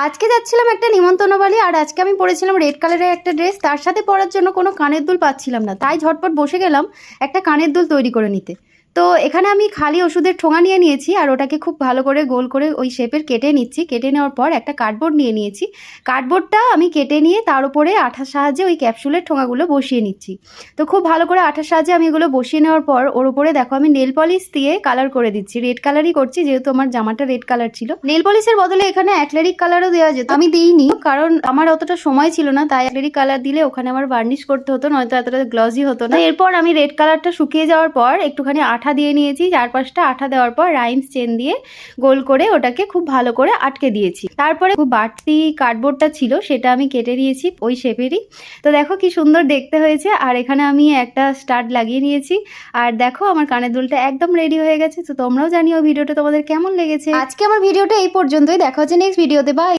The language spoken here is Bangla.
আজকে যাচ্ছিলাম একটা নিমন্ত্রণ বাড়ি, আর আজকে আমি পরেছিলাম রেড কালারের একটা ড্রেস। তার সাথে পরার জন্য কোনো কানের দুল পাচ্ছিলাম না, তাই ঝটপট বসে গেলাম একটা কানের দুল তৈরি করে নিতে। তো এখানে আমি খালি ওষুধের ঠোঙা নিয়ে নিয়েছি, আর ওটাকে খুব ভালো করে গোল করে ওই শেপের কেটে নিচ্ছি। কেটে নেওয়ার পর একটা কার্ডবোর্ড নিয়ে নিয়েছি। কার্ডবোর্ডটা আমি কেটে নিয়ে তার উপরে আঠার সাহায্যে ওই ক্যাপসুলের ঠোঙাগুলো বসিয়ে নিচ্ছি। তো খুব ভালো করে আঠার সাহায্যে আমি এগুলো বসিয়ে নেওয়ার পর ওর উপরে দেখো আমি নেল পলিশ দিয়ে কালার করে দিচ্ছি। রেড কালারই করছি, যেহেতু আমার জামাটা রেড কালার ছিল। নেল পলিশের বদলে এখানে অ্যাক্রিলিক কালারও দেওয়া যেত, আমি দিইনি কারণ আমার অতটা সময় ছিল না। তাই অ্যাক্রিলিক কালার দিলে ওখানে আমার বার্নিশ করতে হতো, নয়তো এতটা গ্লসি হতো না। এরপর আমি রেড কালারটা শুকিয়ে যাওয়ার পর একটুখানি আঠা দিয়ে নিয়েছি। 4-5টা আঠা দেওয়ার পর রাইন্স চেন দিয়ে গোল করে ওটাকে খুব ভালো করে আটকে দিয়েছি। তারপরে খুব বাড়তি কার্ডবোর্ডটা ছিল, সেটা আমি কেটে নিয়েছি ওই শেপেরই। তো দেখো কি সুন্দর দেখতে হয়েছে। আর এখানে আমি একটা স্টাড লাগিয়ে নিয়েছি। আর দেখো আমার কানের দুলটা একদম রেডি হয়ে গেছে। তো তোমরাও জানিও ভিডিওটা তোমাদের কেমন লেগেছে। আজকে আমার ভিডিওটা এই পর্যন্তই, দেখা হচ্ছে নেক্সট ভিডিওতে। বাই।